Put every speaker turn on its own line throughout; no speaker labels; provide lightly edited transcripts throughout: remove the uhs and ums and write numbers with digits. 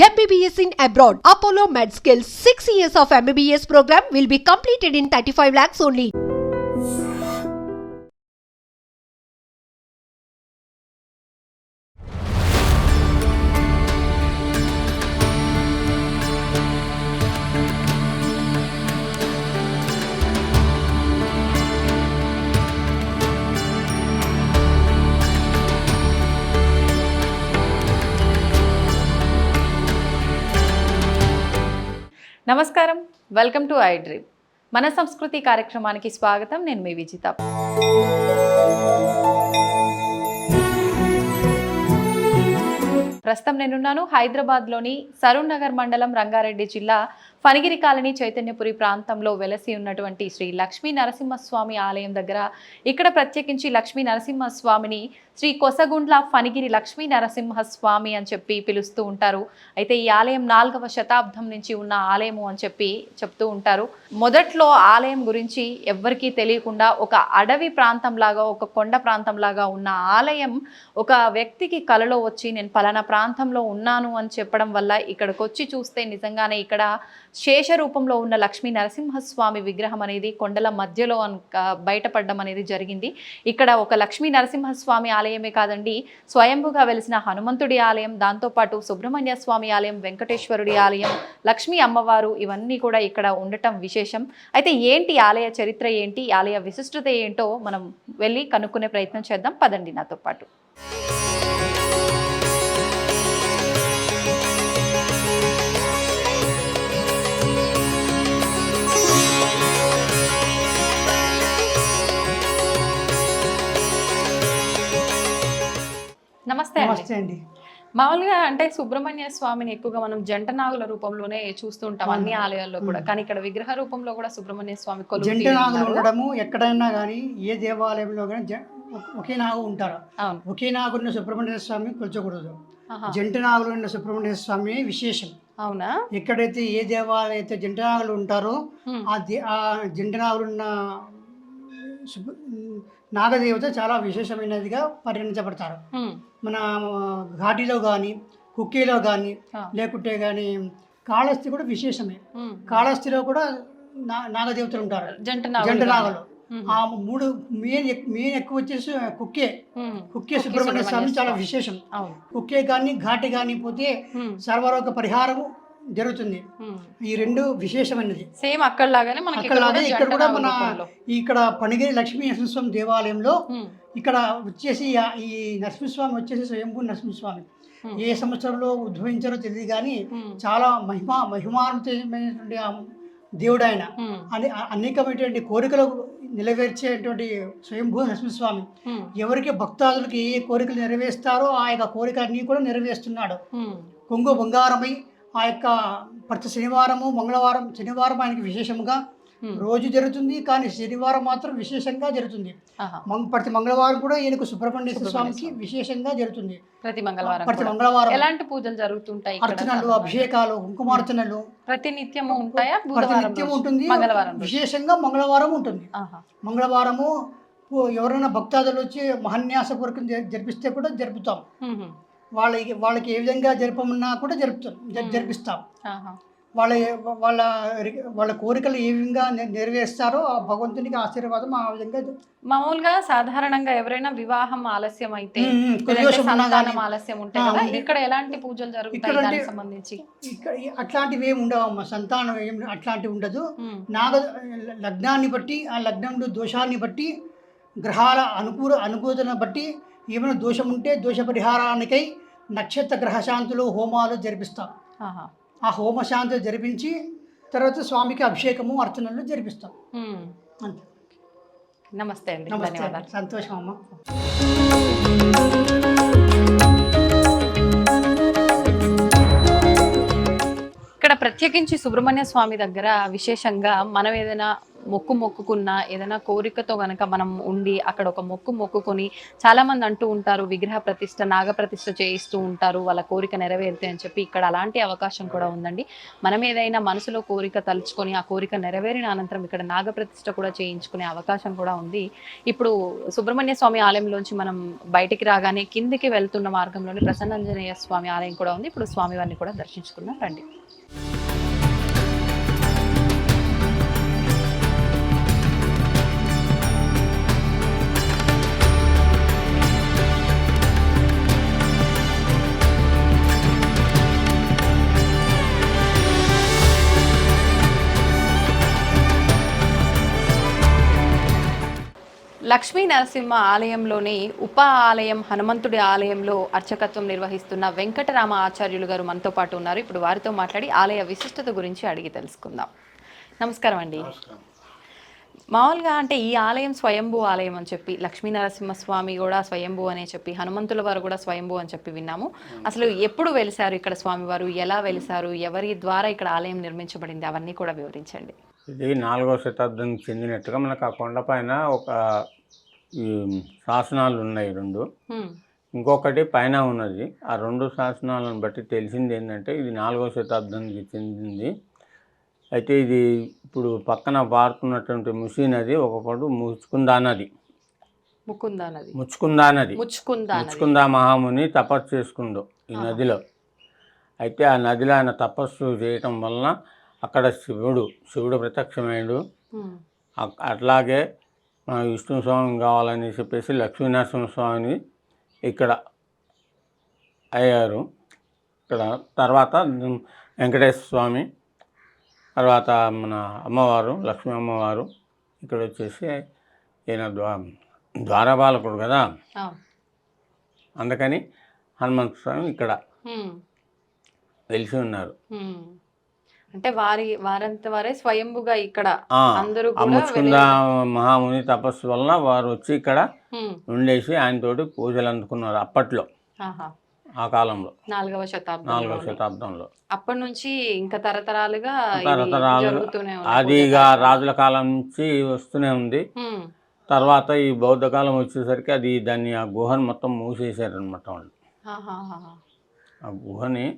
MBBS in abroad. Apollo MedSkill 6 years of MBBS program will be completed in 35 lakhs only.
నమస్కారం, welcome to I dream. మన సంస్కృతి కార్యక్రమానికి స్వాగతం. నేను మీ విజిత. ప్రస్తుతం నేనున్నాను హైదరాబాద్లోని సరూర్ నగర్ మండలం, రంగారెడ్డి జిల్లా, ఫణిగిరి కాలనీ, చైతన్యపురి ప్రాంతంలో వెలసి ఉన్నటువంటి శ్రీ లక్ష్మీ నరసింహస్వామి ఆలయం దగ్గర. ఇక్కడ ప్రత్యేకించి లక్ష్మీ నరసింహస్వామిని శ్రీ కొసగుండ్ల ఫణిగిరి లక్ష్మీ నరసింహస్వామి అని చెప్పి పిలుస్తూ ఉంటారు. అయితే ఈ ఆలయం 4వ శతాబ్దం నుంచి ఉన్న ఆలయము అని చెప్పి చెప్తూ ఉంటారు. మొదట్లో ఆలయం గురించి ఎవ్వరికీ తెలియకుండా ఒక అడవి ప్రాంతంలాగా, ఒక కొండ ప్రాంతంలాగా ఉన్న ఆలయం ఒక వ్యక్తికి కలలో వచ్చి నేను పలానా ప్రాంతంలో ఉన్నాను అని చెప్పడం వల్ల ఇక్కడికి వచ్చి చూస్తే నిజంగానే ఇక్కడ శేష రూపంలో ఉన్న లక్ష్మీ నరసింహస్వామి విగ్రహం అనేది కొండల మధ్యలో బయటపడడం అనేది జరిగింది. ఇక్కడ ఒక లక్ష్మీ నరసింహస్వామి ఆలయమే కాదండి, స్వయంభుగా వెలిసిన హనుమంతుడి ఆలయం, దాంతోపాటు సుబ్రహ్మణ్య స్వామి ఆలయం, వెంకటేశ్వరుడి ఆలయం, లక్ష్మీ అమ్మవారు, ఇవన్నీ కూడా ఇక్కడ ఉండటం విశేషం. అయితే ఏంటి ఆలయ చరిత్ర, ఏంటి ఆలయ విశిష్టత ఏంటో మనం వెళ్ళి కనుక్కునే ప్రయత్నం చేద్దాం. పదండి నాతో పాటు. నమస్తే అండి. మామూలుగా అంటే సుబ్రహ్మణ్య స్వామిని ఎక్కువగా మనం జంట నాగుల రూపంలోనే చూస్తూ ఉంటాం అన్ని ఆలయాల్లో కూడా, కానీ ఇక్కడ విగ్రహ రూపంలో కూడా సుబ్రహ్మణ్య స్వామి
జంట నాగులు ఉండడము ఎక్కడైనా కానీ, ఏ దేవాలయంలో కానీ ఒకే నాగు ఉంటారు. ఒకే నాగున్న సుబ్రహ్మణ్య స్వామి కొలచకూడదు. జంట నాగులు ఉన్న సుబ్రహ్మణ్య స్వామి విశేషం. అవునా? ఎక్కడైతే ఏ దేవాలయం అయితే జంట నాగులు ఉంటారో ఆ జంట నాగులున్న నాగదేవత చాలా విశేషమైనదిగా పరిగణించబడతారు. మన ఘాటిలో కానీ, కుక్కీలో కానీ, లేకుంటే కానీ కాళహస్తి కూడా విశేషమే. కాళహస్తిలో కూడా నాగదేవతలు ఉంటారు, జంట నాగలు. ఆ 3 మెయిన్ ఎక్కువ వచ్చేసి కుక్కే సుబ్రహ్మణ్య స్వామి చాలా విశేషం. కుక్కే కానీ ఘాటి కానీ పోతే సర్వరోగ పరిహారము జరుగుతుంది. ఈ 2 విశేషమైనది.
సేమ్ అక్కడలాగానే
ఇక్కడ కూడా మన ఇక్కడ ఫణిగిరి లక్ష్మీ నరసింహస్వామి దేవాలయంలో ఇక్కడ వచ్చేసి ఈ నరసింహస్వామి వచ్చేసి స్వయంభూ నరసింహస్వామి ఏ సంవత్సరంలో ఉద్భవించారో తెలియదు, కానీ చాలా మహిమాన్వితమైనటువంటి దేవుడు ఆయన. అనేకమైనటువంటి కోరికలు నెరవేర్చేటువంటి స్వయంభూ నరసింహస్వామి. ఎవరికి భక్తాదులకు ఏ కోరికలు నెరవేరుస్తారో ఆ యొక్క కోరికలన్నీ కూడా నెరవేరుస్తున్నాడు. కొంగు బంగారమై ఆ యొక్క ప్రతి శనివారము, మంగళవారం, శనివారం ఆయనకి విశేషంగా రోజు జరుగుతుంది, కానీ శనివారం మాత్రం విశేషంగా జరుగుతుంది. ప్రతి మంగళవారం కూడా ఈయనకు సుబ్రహ్మణ్య స్వామికి విశేషంగా జరుగుతుంది. ప్రతి మంగళవారం
ఎలాంటి పూజలు జరుగుతుంటాయి?
అర్చనలు, అభిషేకాలు, కుంకుమార్చనలు
ప్రతినిత్యము ఉంటాయా?
ప్రతినిత్యం ఉంటుంది. విశేషంగా మంగళవారం ఉంటుంది. మంగళవారము ఎవరైనా భక్తాదులు వచ్చి మహాన్యాసపూర్వకం జరిపిస్తే కూడా జరుపుతాం. వాళ్ళకి ఏ విధంగా జరపమన్నా కూడా జరిపిస్తాం. వాళ్ళ కోరికలు ఏ విధంగా నెరవేరుస్తారో ఆ భగవంతునికి ఆశీర్వాదం ఆ విధంగా.
మామూలుగా సాధారణంగా ఎవరైనా వివాహం ఆలస్యం అయితే, సంతానం ఆలస్యం ఉంటే ఇక్కడ ఎలాంటి పూజలు జరుగుతాయి సంబంధించి?
అట్లాంటివి ఏమి ఉండవమ్మా. సంతానం ఏమి అట్లాంటివి ఉండదు. లగ్నాన్ని బట్టి, ఆ లగ్నంలో దోషాన్ని బట్టి, గ్రహాల అనుకూలతను బట్టి ఏమైనా దోషం ఉంటే దోష పరిహారానికై నక్షత్ర గ్రహశాంతులు, హోమాలు జరిపిస్తాం. ఆ హోమశాంతులు జరిపించి తర్వాత స్వామికి అభిషేకము, అర్చనలు జరిపిస్తాం. అంతే.
నమస్తే అండి. ధన్యవాదాలు.
సంతోషం అమ్మ.
ఇక్కడ ప్రత్యేకించి సుబ్రహ్మణ్య స్వామి దగ్గర విశేషంగా మనం ఏదైనా మొక్కుకున్నా ఏదైనా కోరికతో గనక మనం ఉండి అక్కడ ఒక మొక్కుకొని చాలా మంది అంటూ ఉంటారు విగ్రహ ప్రతిష్ఠ నాగ ప్రతిష్ఠ చేయిస్తూ ఉంటారు వాళ్ళ కోరిక నెరవేరుతాయి అని చెప్పి. ఇక్కడ అలాంటి అవకాశం కూడా ఉందండి. మనం ఏదైనా మనసులో కోరిక తలుచుకొని ఆ కోరిక నెరవేరిన అనంతరం ఇక్కడ నాగ ప్రతిష్ఠ కూడా చేయించుకునే అవకాశం కూడా ఉంది. ఇప్పుడు సుబ్రహ్మణ్య స్వామి ఆలయంలోంచి మనం బయటికి రాగానే కిందికి వెళ్తున్న మార్గంలోని ప్రసన్నాంజనేయ స్వామి ఆలయం కూడా ఉంది. ఇప్పుడు స్వామివారిని కూడా దర్శించుకుందాం రండి. లక్ష్మీ నరసింహ ఆలయంలోని ఉప ఆలయం హనుమంతుడి ఆలయంలో అర్చకత్వం నిర్వహిస్తున్న వెంకటరామ ఆచార్యులు గారు మనతో పాటు ఉన్నారు. ఇప్పుడు వారితో మాట్లాడి ఆలయ విశిష్టత గురించి అడిగి తెలుసుకుందాం. నమస్కారం అండి. మామూలుగా అంటే ఈ ఆలయం స్వయంభూ ఆలయం అని చెప్పి, లక్ష్మీ నరసింహస్వామి కూడా స్వయంభూ అనే చెప్పి, హనుమంతుల వారు కూడా స్వయంభూ అని చెప్పి విన్నాము. అసలు ఎప్పుడు వెలిసారు ఇక్కడ స్వామివారు, ఎలా వెలిసారు, ఎవరి ద్వారా ఇక్కడ ఆలయం నిర్మించబడింది, అవన్నీ కూడా వివరించండి.
ఇది 4వ శతాబ్దానికి చెందినట్టుగా మనకు ఆ కొండపైన ఒక ఈ శాసనాలు ఉన్నాయి 2. ఇంకొకటి పైన ఉన్నది. ఆ 2 శాసనాలను బట్టి తెలిసింది ఏంటంటే ఇది 4వ శతాబ్దానికి చెందింది. అయితే ఇది ఇప్పుడు పక్కన పారుతున్నటువంటి ముసి నది ఒకప్పుడు ముచ్చుకుందా మహాముని తపస్సు చేసుకుందో ఈ నదిలో. అయితే ఆ నదిలో ఆయన తపస్సు చేయటం వలన అక్కడ శివుడు ప్రత్యక్షమైనడు. అట్లాగే విష్ణు స్వామి కావాలని చెప్పేసి లక్ష్మీనరసింహస్వామిని ఇక్కడ అయ్యారు. ఇక్కడ తర్వాత వెంకటేశ్వర స్వామి, తర్వాత మన అమ్మవారు లక్ష్మీ అమ్మవారు ఇక్కడ వచ్చేసి ఈయన ద్వారపాలకుడు కదా, అందుకని హనుమంత స్వామి ఇక్కడ వెలిసి ఉన్నారు.
అంటే వారంత వారే స్వయంభుగా ఇక్కడ అందరూ
ముచ్చుకుంద మహాముని తపస్సు వలన వారు వచ్చి ఇక్కడ ఉండేసి ఆయనతోటి పూజలు అందుకున్నారు అప్పట్లో, ఆ కాలంలో
4వ
శతాబ్దంలో.
అప్పటి నుంచి ఇంకా తరతరాలుగా
అదిగా రాజుల కాలం నుంచి వస్తూనే ఉంది. తర్వాత ఈ బౌద్ధ కాలం వచ్చేసరికి దాన్ని ఆ గుహను మొత్తం మూసేశారు అనమాట వాళ్ళు. ఆ గుహని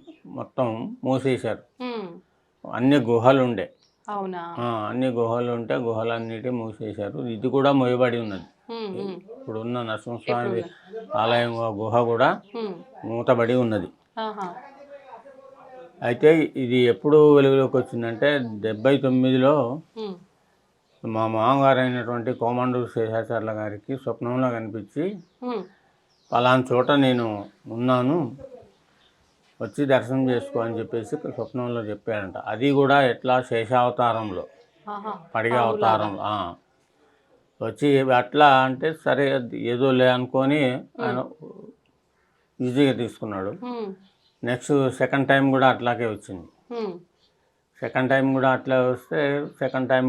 మొత్తం మూసేశారు. అన్ని గుహలు ఉండే, అన్ని గుహలు ఉంటే గుహలన్నిటి మూసేశారు. ఇది కూడా మూయబడి ఉన్నది. ఇప్పుడున్న నరసింహస్వామి ఆలయం గుహ కూడా మూతబడి ఉన్నది. అయితే ఇది ఎప్పుడు వెలుగులోకి వచ్చిందంటే 79లో మా మామగారు అయినటువంటి కోమండూరు శేషాచార్యుల గారికి స్వప్నంలో కనిపించి పలానా చోట నేను ఉన్నాను, వచ్చి దర్శనం చేసుకో అని చెప్పేసి స్వప్నంలో చెప్పాడంట. అది కూడా ఎట్లా శేషావతారంలో, పడిగ అవతారంలో వచ్చి అట్లా అంటే సరే ఏదో లే అనుకొని ఆయన ఈజీగా తీసుకున్నాడు. నెక్స్ట్ సెకండ్ టైం కూడా అట్లాగే వచ్చింది. సెకండ్ టైం కూడా అట్లా వస్తే సెకండ్ టైం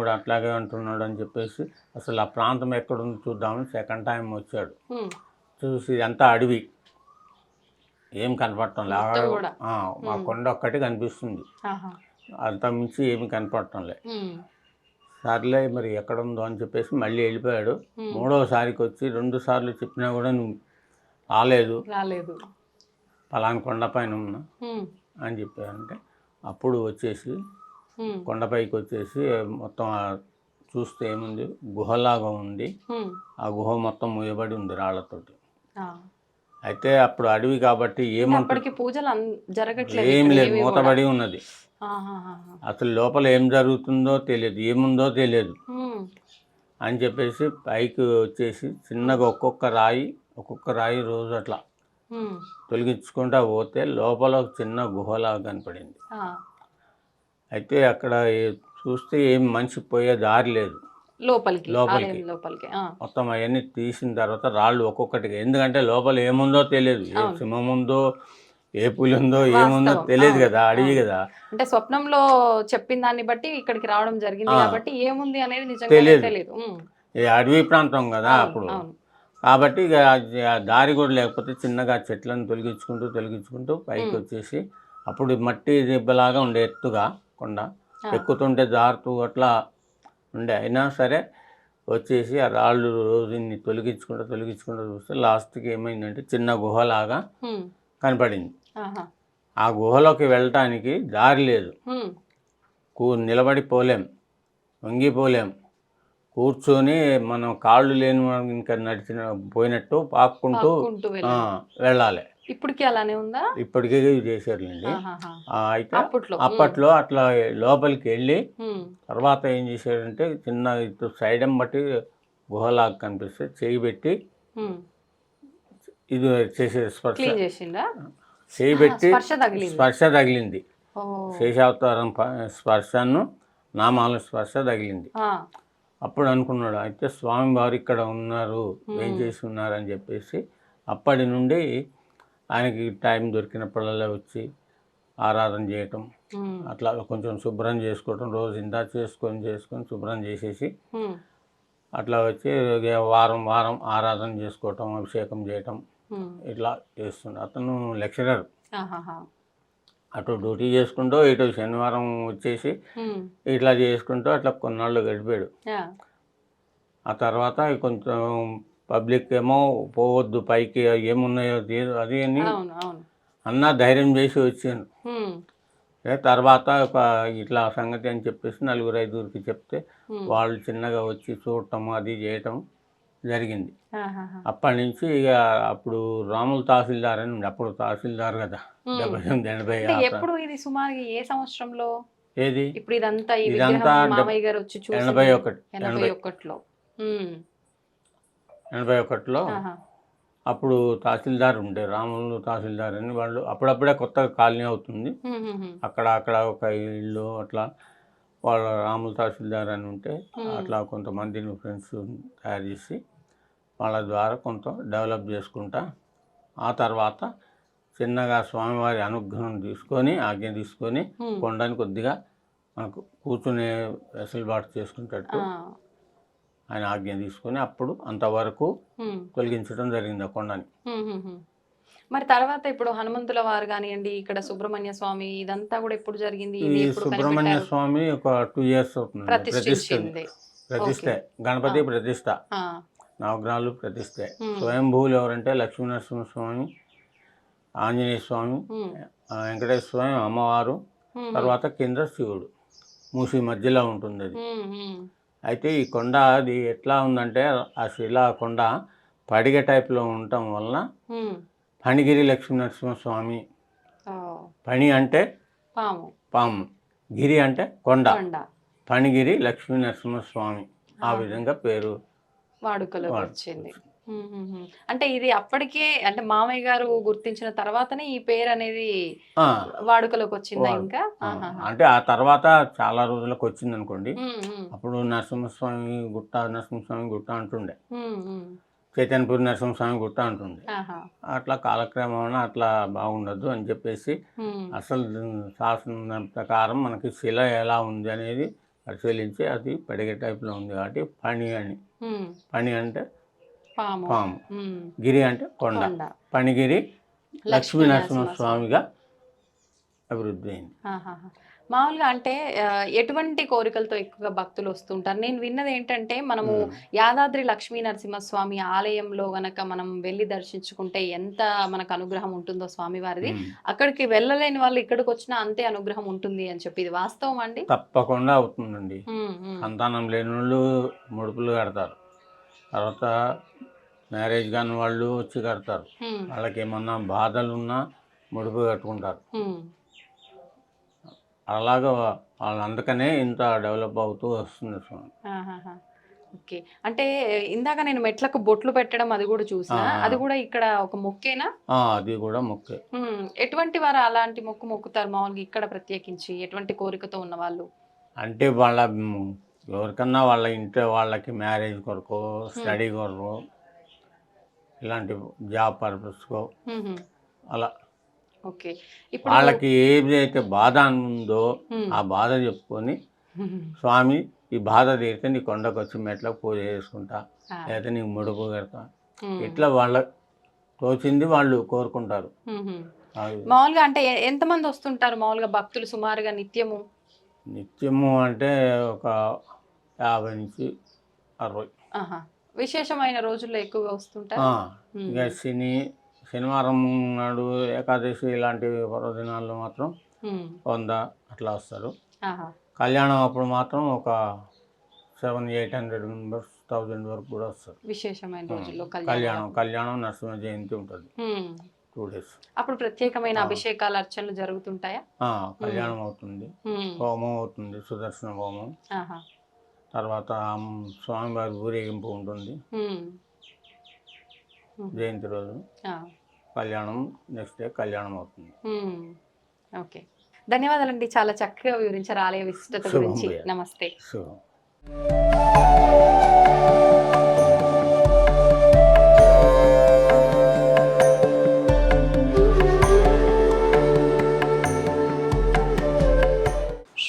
కూడా అట్లాగే అంటున్నాడు అని చెప్పేసి అసలు ఆ ప్రాంతం ఎక్కడుంది చూద్దామని సెకండ్ టైం వచ్చాడు. చూసి అంతా అడవి, ఏం కనపడటం లేదు. మా కొండ ఒక్కటి కనిపిస్తుంది, అంత మించి ఏమి కనపడటం లే. సర్లే మరి ఎక్కడుందో అని చెప్పేసి మళ్ళీ వెళ్ళిపోయాడు. 3వసారికి వచ్చి 2 సార్లు చెప్పినా కూడా నువ్వు రాలేదు, పలానా కొండపైన ఉన్నా అని చెప్పారంటే అప్పుడు వచ్చేసి కొండపైకి వచ్చేసి మొత్తం చూస్తే ఏముంది, గుహలాగా ఉంది. ఆ గుహ మొత్తం మూయబడి ఉంది రాళ్లతోటి. అయితే అప్పుడు అడవి కాబట్టి ఏం లేదు, మూతబడి ఉన్నది. అసలు లోపల ఏం జరుగుతుందో తెలియదు, ఏముందో తెలియదు అని చెప్పేసి పైకి వచ్చేసి చిన్నగా ఒక్కొక్క రాయి రోజు అట్లా తొలగించుకుంటా పోతే లోపల ఒక చిన్న గుహలాగా కనపడింది. అయితే అక్కడ చూస్తే ఏం మనిషి పోయే దారి లేదు లోపలికి. మొత్తం అవన్నీ తీసిన తర్వాత రాళ్ళు ఒక్కొక్కటిగా, ఎందుకంటే లోపల ఏముందో తెలియదు, ఏ సింహం ఉందో ఏ పులి ఉందో ఏముందో తెలియదు కదా, అడవి కదా.
అంటే స్వప్నంలో చెప్పిన దాన్ని బట్టి ఇక్కడికి రావడం జరిగింది కాబట్టి ఏముంది అనేది నిజంగా తెలియదు.
అడవి ప్రాంతం కదా అప్పుడు, కాబట్టి ఇక దారి కూడా లేకపోతే చిన్నగా చెట్లను తొలగించుకుంటూ పైకి వచ్చేసి అప్పుడు మట్టి దెబ్బలాగా ఉండే ఎత్తుగా కొండ, ఎక్కుతుంటే జారుతూ అట్లా ఉండే. అయినా సరే వచ్చేసి ఆ రాళ్ళు రోజుని తొలగించుకుంటూ చూస్తే లాస్ట్కి ఏమైందంటే చిన్న గుహలాగా కనపడింది. ఆ గుహలోకి వెళ్ళటానికి దారి లేదు. నిలబడి పోలేం, వంగిపోలేం, కూర్చొని మనం కాళ్ళు లేని ఇంకా పోయినట్టు పాక్కుంటూ వెళ్ళాలి.
ఇప్పటికీ అలానే ఉందా?
ఇప్పటికే చేశారులేండి. అయితే అప్పట్లో అట్లా లోపలికి వెళ్ళి తర్వాత ఏం చేశారంటే చిన్న ఇటు సైడ్ బట్టి గుహలాగా కనిపిస్తే చేయి పెట్టి ఇది చేసే చేయి పెట్టి స్పర్శ తగిలింది. శేషావతారం స్పర్శను నామాల స్పర్శ తగిలింది. అప్పుడు అనుకున్నాడు అయితే స్వామివారు ఇక్కడ ఉన్నారు, ఏం చేసి ఉన్నారు అని చెప్పేసి అప్పటి నుండి ఆయనకి టైం దొరికినప్పుడల్లా వచ్చి ఆరాధన చేయటం, అట్లా కొంచెం శుభ్రం చేసుకోవటం, రోజు ఇందా చేసుకొని శుభ్రం చేసేసి అట్లా వచ్చి వారం ఆరాధన చేసుకోవటం, అభిషేకం చేయటం ఇట్లా చేస్తుండే. అతను లెక్చరర్. అటు డ్యూటీ చేసుకుంటూ ఇటు శనివారం వచ్చేసి ఇట్లా చేసుకుంటూ అట్లా కొన్నాళ్ళు గడిపాడు. ఆ తర్వాత కొంచెం పబ్లిక్ ఏమో పోవద్దు పైకి, ఏమున్నాయో అది అని అన్న ధైర్యం చేసి వచ్చాను. తర్వాత ఒక ఇట్లా సంగతి అని చెప్పేసి 4-5 చెప్తే వాళ్ళు చిన్నగా వచ్చి చూడటం అది చేయటం జరిగింది. అప్పటి నుంచి ఇక అప్పుడు రాముల తహసీల్దార్ అని ఉండే, అప్పుడు తహసీల్దార్ కదా 78-80.
ఎప్పుడు ఇది సుమారు ఏ సంవత్సరంలో?
ఏది
ఇప్పుడు ఇదంతా
81లో అప్పుడు తహసీల్దార్ ఉండే, రాములు తహసీల్దార్ అని. వాళ్ళు అప్పుడప్పుడే కొత్తగా కాలనీ అవుతుంది, అక్కడ ఒక ఇల్లు అట్లా వాళ్ళ రాముల తహసీల్దార్ అని ఉంటే అట్లా కొంతమందిని ఫ్రెండ్స్ తయారు చేసి వాళ్ళ ద్వారా కొంత డెవలప్ చేసుకుంటా ఆ తర్వాత చిన్నగా స్వామివారి అనుగ్రహం ఆజ్ఞ తీసుకొని కొండని కొద్దిగా మనకు కూర్చునే వెసులుబాటు చేసుకుంటట్టు ఆయన ఆజ్ఞ తీసుకొని అప్పుడు అంతవరకు తొలగించడం జరిగింది ఆ కొండని.
మరి తర్వాత ఇప్పుడు హనుమంతుల వారు కానివ్వండి, ఇక్కడ సుబ్రహ్మణ్య స్వామి, ఇదంతా కూడా ఎప్పుడు జరిగింది?
ఈ సుబ్రహ్మణ్య స్వామి ఒక 2 years అవుతుంది ప్రతిష్ట, గణపతి ప్రతిష్ట, నవగ్రహాలు ప్రతిష్ట. స్వయంభూలు ఎవరంటే లక్ష్మీనరసింహస్వామి, ఆంజనేయ స్వామి, వెంకటేశ్వర స్వామి, అమ్మవారు, తర్వాత కింద శివుడు, మూసి మధ్యలో ఉంటుంది అది. అయితే ఈ కొండ అది ఎట్లా ఉందంటే ఆ శిలా కొండ పడిగ టైప్లో ఉండటం వలన ఫణిగిరి లక్ష్మీనరసింహస్వామి. ఫణి అంటే పాము, గిరి అంటే కొండ, ఫణిగిరి లక్ష్మీనరసింహస్వామి ఆ విధంగా పేరు
వాడుకలో వచ్చింది. అంటే ఇది అప్పటికే అంటే మామయ్య గారు గుర్తించిన తర్వాతనే ఈ పేరు అనేది వాడుకలోకి వచ్చిందా? ఇంకా
అంటే ఆ తర్వాత చాలా రోజులకు వచ్చింది అనుకోండి. అప్పుడు నరసింహస్వామి గుట్ట అంటుండే, చైతన్యపురి నరసింహస్వామి గుట్ట అంటుండే. అట్లా కాలక్రమేణా అట్లా బాగుండదు అని చెప్పేసి అసలు శాసన ప్రకారం మనకి శిల ఎలా ఉంది అనేది పరిశీలించి అది పడిగే టైప్లో ఉంది కాబట్టి ఫణి అంటే పాము, గిరి అంటే కొండ, ఫణిగిరి లక్ష్మీనరసింహస్వామిగా అభివృద్ధి అయింది.
మామూలుగా అంటే ఎటువంటి కోరికలతో ఎక్కువగా భక్తులు వస్తుంటారు? నేను విన్నది ఏంటంటే మనము యాదాద్రి లక్ష్మీ నరసింహస్వామి ఆలయంలో గనక మనం వెళ్ళి దర్శించుకుంటే ఎంత మనకు అనుగ్రహం ఉంటుందో స్వామివారిది, అక్కడికి వెళ్ళలేని వాళ్ళు ఇక్కడికి వచ్చినా అంతే అనుగ్రహం ఉంటుంది అని చెప్పి, ఇది వాస్తవం అండి?
తప్పకుండా అవుతుందండి. సంతానం లేని వాళ్ళు ముడుపులు కడతారు, తర్వాత మ్యారేజ్ కాని వాళ్ళు వచ్చి కడతారు, వాళ్ళకి ఏమన్నా బాధలున్నా ముడుపు కట్టుకుంటారు. అలాగా వాళ్ళు అందుకనే ఇంత డెవలప్ అవుతూ వస్తుంది స్వామి.
ఓకే, అంటే ఇందాక నేను మెట్లకు బొట్లు పెట్టడం అది కూడా చూసా, అది కూడా ఇక్కడ ఒక మొక్కేనా?
అది కూడా మొక్కే.
ఎటువంటి వారు అలాంటి మొక్కు మొక్కుతారు మామూలుగా ఇక్కడ ప్రత్యేకించి, ఎటువంటి కోరికతో ఉన్న వాళ్ళు?
అంటే వాళ్ళ ఎవరికన్నా వాళ్ళ ఇంట్లో వాళ్ళకి మ్యారేజ్ కొరకు, స్టడీ కొరకు, ఇలాంటి జాబ్ పర్పస్కో అలా
ఓకే.
వాళ్ళకి ఏదైతే బాధ ఉందో ఆ బాధ చెప్పుకొని స్వామి ఈ బాధ తీరితే నీ కొండకు వచ్చి మెట్లకు పూజ చేసుకుంటా, లేకపోతే నీకు ముడుపు కడతా, ఇట్లా వాళ్ళ తోచింది వాళ్ళు కోరుకుంటారు.
మామూలుగా అంటే ఎంతమంది వస్తుంటారు మామూలుగా భక్తులు సుమారుగా నిత్యము?
నిత్యము అంటే ఒక 50 నుంచి 60.
ఆహా. విశేషమైన రోజుల్లో ఎక్కువగా వస్తుంటారు.
ఇక శనివారం నాడు ఏకాదశి ఇలాంటి పర్వదినాల్లో మాత్రం 100 అట్లా వస్తారు. కళ్యాణం అప్పుడు మాత్రం ఒక 700-800 మెంబర్స్ 1000 వరకు కూడా వస్తారు.
విశేషమైన రోజుల్లో
కళ్యాణం నరసింహ జయంతి ఉంటుంది 2 days.
అప్పుడు ప్రత్యేకమైన అభిషేకాలు అర్చనలు జరుగుతుంటాయా?
కళ్యాణం అవుతుంది, హోమం అవుతుంది, సుదర్శన హోమం. తర్వాత స్వామివారి ఊరేగింపు ఉంటుంది జయంతి రోజు. కళ్యాణం నెక్స్ట్ డే కళ్యాణం అవుతుంది.
ఓకే, ధన్యవాదాలండి, చాలా చక్కగా వివరించారు ఆలయ విశిష్టత గురించి. నమస్తే.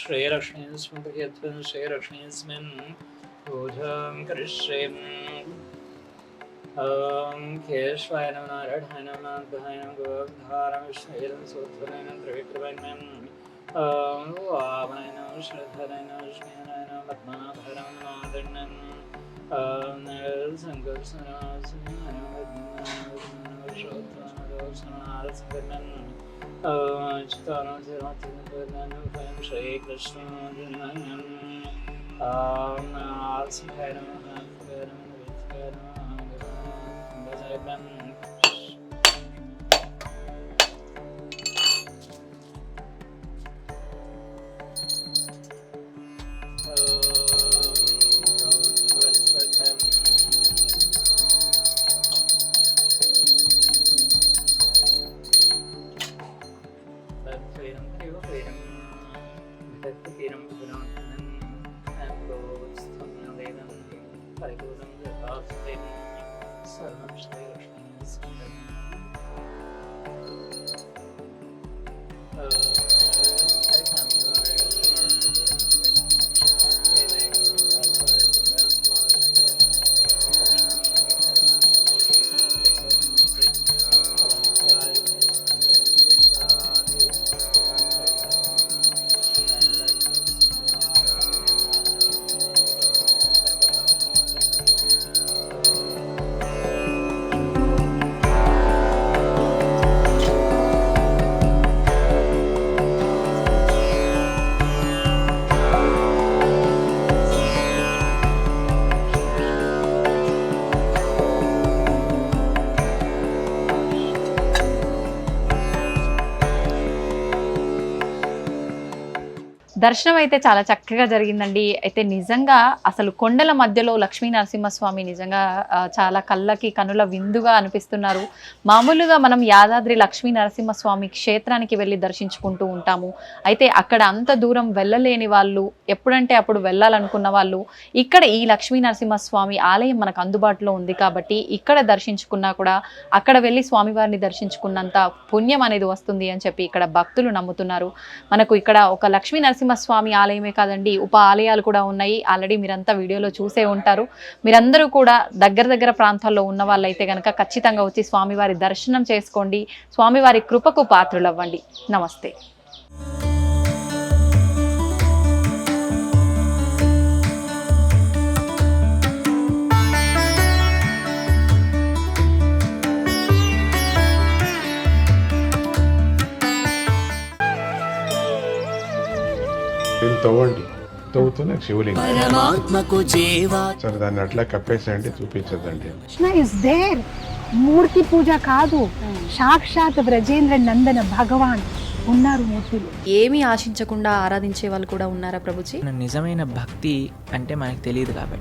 श्रेयरक्ष्मीस्मृतयत्वं श्रेयरक्ष्मीस्मिन् पूजां करिष्येम्। ॐ केशवाय नमः नारायणाय नमः नारायणाय नमः गोधारं विष्णुं सूत्रनेन त्रिविक्रमेण ॐ वामनाय नमः श्रीधराय नमः लक्ष्मीनाय नमः पद्मनाभाय नमः मादण्डन् ॐ संकर्षणाय नमः श्रोत्रानदोषणारसकर्णन् श्री कृष्ण
దర్శనం అయితే చాలా చక్కగా జరిగిందండి. అయితే నిజంగా అసలు కొండల మధ్యలో లక్ష్మీ నరసింహస్వామి నిజంగా చాలా కళ్ళకి కనుల విందుగా అనిపిస్తున్నారు. మామూలుగా మనం యాదాద్రి లక్ష్మీ నరసింహస్వామి క్షేత్రానికి వెళ్ళి దర్శించుకుంటూ ఉంటాము. అయితే అక్కడ అంత దూరం వెళ్ళలేని వాళ్ళు, ఎప్పుడంటే అప్పుడు వెళ్ళాలనుకున్న వాళ్ళు ఇక్కడ ఈ లక్ష్మీ నరసింహస్వామి ఆలయం మనకు అందుబాటులో ఉంది కాబట్టి ఇక్కడ దర్శించుకున్నా కూడా అక్కడ వెళ్ళి స్వామివారిని దర్శించుకున్నంత పుణ్యం అనేది వస్తుంది అని చెప్పి ఇక్కడ భక్తులు నమ్ముతున్నారు. మనకు ఇక్కడ ఒక లక్ష్మీ నరసింహస్వామి ఆలయమే కాదండి, ఉప ఆలయాలు కూడా ఉన్నాయి. ఆల్రెడీ మీరంతా వీడియోలో చూసే ఉంటారు. మీరందరూ కూడా దగ్గర ప్రాంతాల్లో ఉన్న వాళ్ళైతే కనుక ఖచ్చితంగా వచ్చి స్వామివారి దర్శనం చేసుకోండి, స్వామివారి కృపకు పాత్రులవ్వండి. నమస్తే.
తవ్వండి, తవ్వుతూనే శివలింగం. సరే దాన్ని అట్లా కప్పేసేయండి, చూపించదండి.
Krishna is there. మూర్తి పూజ కాదు, సాక్షాత్ బ్రజేంద్ర నందన భగవాన్ ఉన్నారు మూర్తిలో.
ఏమీ ఆశించకుండా ఆరాధించే వాళ్ళు కూడా ఉన్నారా ప్రభుజీ?
నిజమైన భక్తి అంటే మనకు తెలియదు కాబట్టి